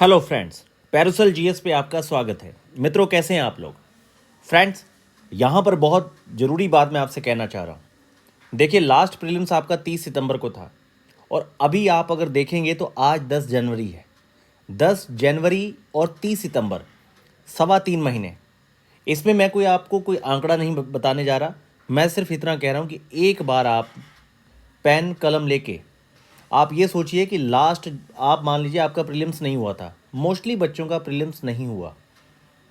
Hello friends, पैरुसल GS पे आपका स्वागत है। मित्रों, कैसे हैं आप लोग? फ्रेंड्स, यहाँ पर बहुत ज़रूरी बात मैं आपसे कहना चाह रहा हूँ। देखिए, लास्ट प्रीलिम्स आपका 30 सितंबर को था और अभी आप अगर देखेंगे तो आज 10 जनवरी है। 10 जनवरी और 30 सितंबर, सवा 3 महीने। इसमें मैं आपको कोई आंकड़ा नहीं बताने जा रहा। मैं सिर्फ इतना कह रहा हूँ कि एक बार आप पेन कलम लेके आप ये सोचिए कि लास्ट आप मान लीजिए आपका प्रीलिम्स नहीं हुआ था। मोस्टली बच्चों का प्रीलिम्स नहीं हुआ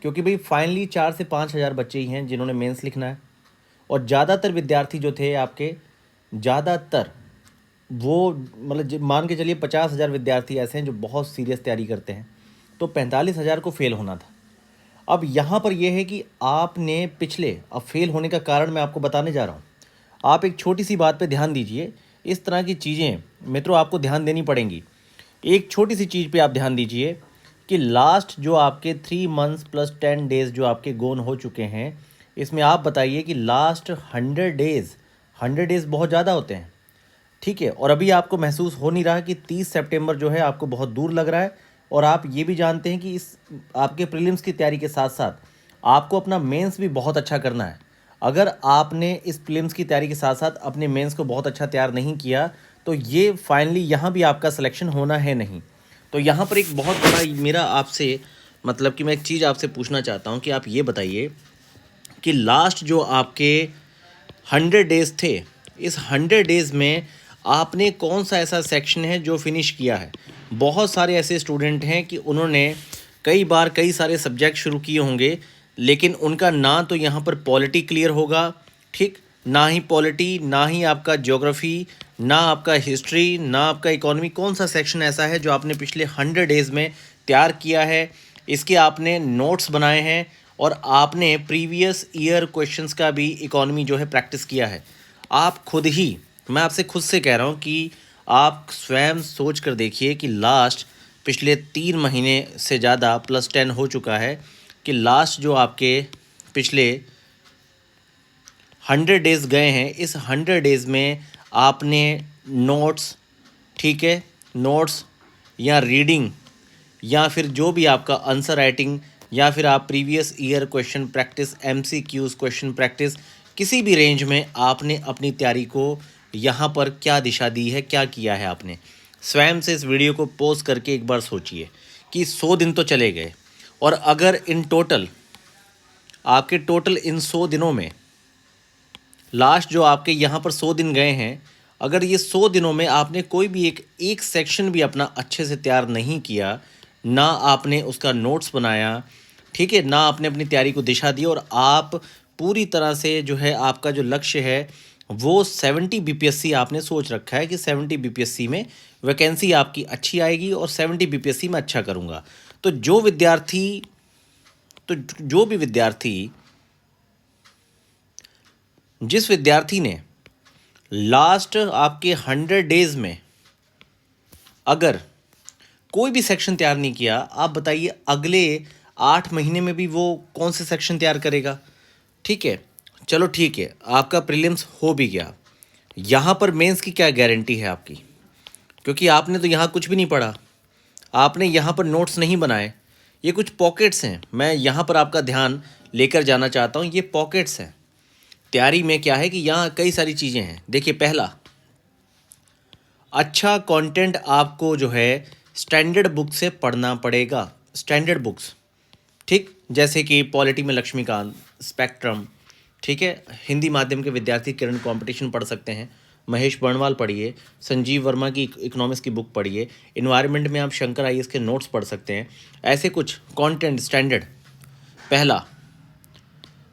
क्योंकि भाई फाइनली 4 से 5 हज़ार बच्चे ही हैं जिन्होंने मेंस लिखना है। और ज़्यादातर विद्यार्थी जो थे आपके, ज़्यादातर वो मतलब मान के चलिए 50 हज़ार विद्यार्थी ऐसे हैं जो बहुत सीरियस तैयारी करते हैं। तो 45 हज़ार को फेल होना था। अब यहाँ पर यह है कि आपने अब फेल होने का कारण मैं आपको बताने जा रहा हूँ। आप एक छोटी सी बात पे ध्यान दीजिए। इस तरह की चीज़ें मित्रों आपको ध्यान देनी पड़ेंगी। एक छोटी सी चीज़ पे आप ध्यान दीजिए कि लास्ट जो आपके 3 मंथ्स प्लस 10 डेज़ जो आपके गोन हो चुके हैं, इसमें आप बताइए कि लास्ट 100 डेज़ बहुत ज़्यादा होते हैं, ठीक है। और अभी आपको महसूस हो नहीं रहा कि 30 सितंबर जो है आपको बहुत दूर लग रहा है। और आप ये भी जानते हैं कि इस आपके प्रीलिम्स की तैयारी के साथ साथ आपको अपना मेंस भी बहुत अच्छा करना है। अगर आपने इस प्रीलिम्स की तैयारी के साथ साथ अपने मेंस को बहुत अच्छा तैयार नहीं किया तो ये फाइनली यहाँ भी आपका सिलेक्शन होना है नहीं। तो यहाँ पर एक बहुत बड़ा मेरा आपसे मतलब कि मैं एक चीज़ आपसे पूछना चाहता हूँ कि आप ये बताइए कि लास्ट जो आपके 100 डेज़ थे, इस 100 डेज़ में आपने कौन सा ऐसा सेक्शन है जो फिनिश किया है। बहुत सारे ऐसे स्टूडेंट हैं कि उन्होंने कई बार कई सारे सब्जेक्ट शुरू किए होंगे, लेकिन उनका ना तो यहाँ पर पॉलिटी क्लियर होगा, ठीक, ना ही पॉलिटी, ना ही आपका ज्योग्राफी, ना आपका हिस्ट्री, ना आपका इकोनॉमी। कौन सा सेक्शन ऐसा है जो आपने पिछले 100 डेज़ में तैयार किया है, इसके आपने नोट्स बनाए हैं और आपने प्रीवियस ईयर क्वेश्चंस का भी इकोनॉमी जो है प्रैक्टिस किया है। आप खुद ही, मैं आपसे खुद से कह रहा हूँ कि आप स्वयं सोच कर देखिए कि लास्ट पिछले 3 महीने से ज़्यादा प्लस 10 हो चुका है कि लास्ट जो आपके पिछले 100 डेज़ गए हैं, इस 100 डेज़ में आपने नोट्स, ठीक है, नोट्स या रीडिंग या फिर जो भी आपका आंसर राइटिंग या फिर आप previous year question practice, MCQs question practice, किसी भी रेंज में आपने अपनी तैयारी को यहाँ पर क्या दिशा दी है, क्या किया है आपने। स्वयं से इस वीडियो को पॉज करके एक बार सोचिए कि 100 दिन तो चले गए और अगर इन टोटल इन 100 दिनों में लास्ट जो आपके यहाँ पर 100 दिन गए हैं, अगर ये 100 दिनों में आपने कोई भी एक सेक्शन भी अपना अच्छे से तैयार नहीं किया, ना आपने उसका नोट्स बनाया, ठीक है, ना आपने अपनी तैयारी को दिशा दी और आप पूरी तरह से जो है आपका जो लक्ष्य है वो 70 बीपीएससी आपने सोच रखा है कि 70 बीपीएससी में वैकेंसी आपकी अच्छी आएगी और 70 बीपीएससी में अच्छा करूँगा। तो जो भी विद्यार्थी जिस विद्यार्थी ने लास्ट आपके 100 डेज़ में अगर कोई भी सेक्शन तैयार नहीं किया, आप बताइए अगले 8 महीने में भी वो कौन से सेक्शन तैयार करेगा। ठीक है, चलो ठीक है, आपका प्रीलिम्स हो भी गया, यहाँ पर मेंस की क्या गारंटी है आपकी, क्योंकि आपने तो यहाँ कुछ भी नहीं पढ़ा, आपने यहाँ पर नोट्स नहीं बनाए। ये कुछ पॉकेट्स हैं, मैं यहाँ पर आपका ध्यान लेकर जाना चाहता हूँ। ये पॉकेट्स हैं। तैयारी में क्या है कि यहाँ कई सारी चीज़ें हैं। देखिए, पहला, अच्छा कंटेंट आपको जो है स्टैंडर्ड बुक से पढ़ना पड़ेगा। स्टैंडर्ड बुक्स, ठीक, जैसे कि पॉलिटी में लक्ष्मीकांत, स्पेक्ट्रम, ठीक है। हिंदी माध्यम के विद्यार्थी किरण कंपटीशन पढ़ सकते हैं, महेश बर्णवाल पढ़िए, संजीव वर्मा की इकोनॉमिक्स की बुक पढ़िए, इन्वायरमेंट में आप शंकर आईएएस के नोट्स पढ़ सकते हैं। ऐसे कुछ कंटेंट स्टैंडर्ड, पहला।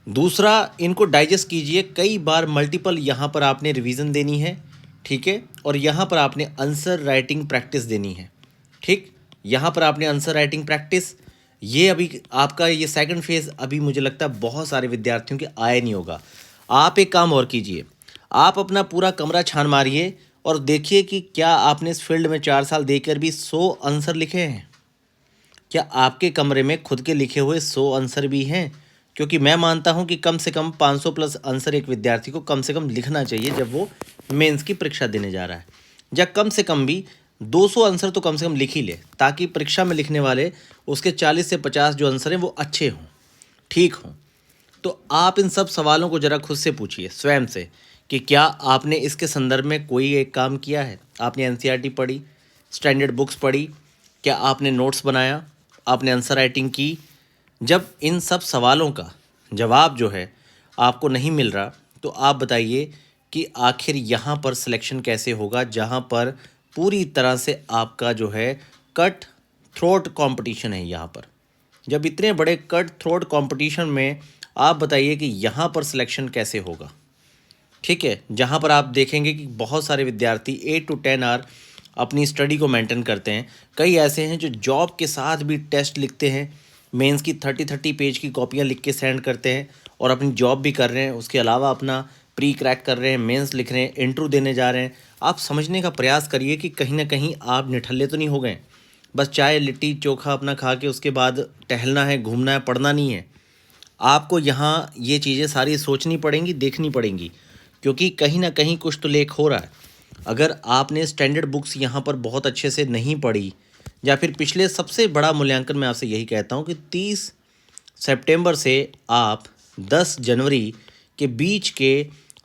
दूसरा, इनको डाइजेस्ट कीजिए। कई बार मल्टीपल यहाँ पर आपने रिवीजन देनी है, ठीक है, और यहाँ पर आपने आंसर राइटिंग प्रैक्टिस देनी है, ठीक। यहाँ पर आपने आंसर राइटिंग प्रैक्टिस, ये अभी आपका ये सेकंड फेज़ अभी मुझे लगता है बहुत सारे विद्यार्थियों के आए नहीं होगा। आप एक काम और कीजिए, आप अपना पूरा कमरा छान मारिए और देखिए कि क्या आपने इस फील्ड में 4 साल देकर भी 100 आंसर लिखे हैं। क्या आपके कमरे में खुद के लिखे हुए 100 आंसर भी हैं? क्योंकि मैं मानता हूं कि कम से कम 500 प्लस आंसर एक विद्यार्थी को कम से कम लिखना चाहिए जब वो मेंस की परीक्षा देने जा रहा है, या कम से कम भी 200 आंसर तो कम से कम लिख ही ले, ताकि परीक्षा में लिखने वाले उसके 40 से 50 जो आंसर हैं वो अच्छे हों, ठीक हों। तो आप इन सब सवालों को ज़रा खुद से पूछिए स्वयं से कि क्या आपने इसके संदर्भ में कोई एक काम किया है। आपने एनसीईआरटी पढ़ी, स्टैंडर्ड बुक्स पढ़ी, क्या आपने नोट्स बनाया, आपने आंसर राइटिंग की। जब इन सब सवालों का जवाब जो है आपको नहीं मिल रहा, तो आप बताइए कि आखिर यहाँ पर सिलेक्शन कैसे होगा, जहाँ पर पूरी तरह से आपका जो है कट थ्रोट कंपटीशन है। यहाँ पर जब इतने बड़े कट थ्रोट कंपटीशन में आप बताइए कि यहाँ पर सिलेक्शन कैसे होगा। ठीक है, जहाँ पर आप देखेंगे कि बहुत सारे विद्यार्थी 8 to 10 आवर अपनी स्टडी को मेंटेन करते हैं। कई ऐसे हैं जो जॉब के साथ भी टेस्ट लिखते हैं, मेंस की 30 पेज की कॉपियाँ लिख के सेंड करते हैं और अपनी जॉब भी कर रहे हैं, उसके अलावा अपना प्री क्रैक कर रहे हैं, मेंस लिख रहे हैं, इंटरव्यू देने जा रहे हैं। आप समझने का प्रयास करिए कि कहीं ना कहीं आप निठल्ले तो नहीं हो गए, बस चाय लिट्टी चोखा अपना खा के उसके बाद टहलना है, घूमना है, पढ़ना नहीं है। आपको यहाँ ये चीज़ें सारी सोचनी पड़ेंगी, देखनी पड़ेंगी, क्योंकि कहीं ना कहीं कुछ तो लेख हो रहा है। अगर आपने स्टैंडर्ड बुक्स यहाँ पर बहुत अच्छे से नहीं पढ़ी, या फिर पिछले सबसे बड़ा मूल्यांकन मैं आपसे यही कहता हूँ कि 30 सितंबर से आप 10 जनवरी के बीच के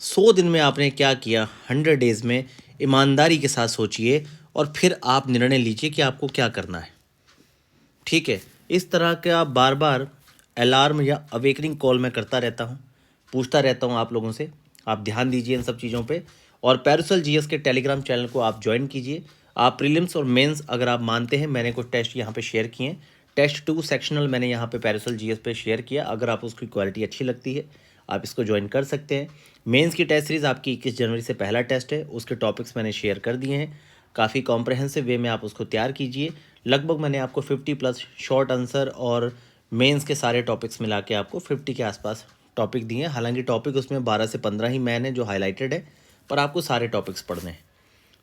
100 दिन में आपने क्या किया, 100 डेज़ में ईमानदारी के साथ सोचिए और फिर आप निर्णय लीजिए कि आपको क्या करना है। ठीक है, इस तरह का बार बार अलार्म या अवेकनिंग कॉल मैं करता रहता हूँ, पूछता रहता हूँ आप लोगों से। आप ध्यान दीजिए इन सब चीज़ों पे, और पैरुसल जीएस के टेलीग्राम चैनल को आप ज्वाइन कीजिए। आप प्रीलिम्स और मेंस अगर आप मानते हैं, मैंने कुछ टेस्ट यहाँ पे शेयर किए हैं। टेस्ट 2 सेक्शनल मैंने यहाँ पे पैरुसल जीएस पे शेयर किया। अगर आप उसकी क्वालिटी अच्छी लगती है आप इसको ज्वाइन कर सकते हैं। मेंस की टेस्ट सीरीज़ आपकी 21 जनवरी से पहला टेस्ट है, उसके टॉपिक्स मैंने शेयर कर दिए हैं। काफ़ी कॉम्प्रहेंसिव वे में आप उसको तैयार कीजिए। लगभग मैंने आपको 50+ शॉर्ट आंसर और मेंस के सारे टॉपिक्स मिला के आपको 50 के आसपास टॉपिक दिए हैं। हालांकि टॉपिक उसमें 12 से 15 ही मैंने जो हाईलाइटेड है, पर आपको सारे टॉपिक्स पढ़ने हैं।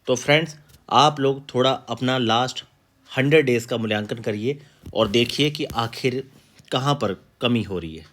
तो फ्रेंड्स, आप लोग थोड़ा अपना लास्ट 100 डेज़ का मूल्यांकन करिए और देखिए कि आखिर कहाँ पर कमी हो रही है।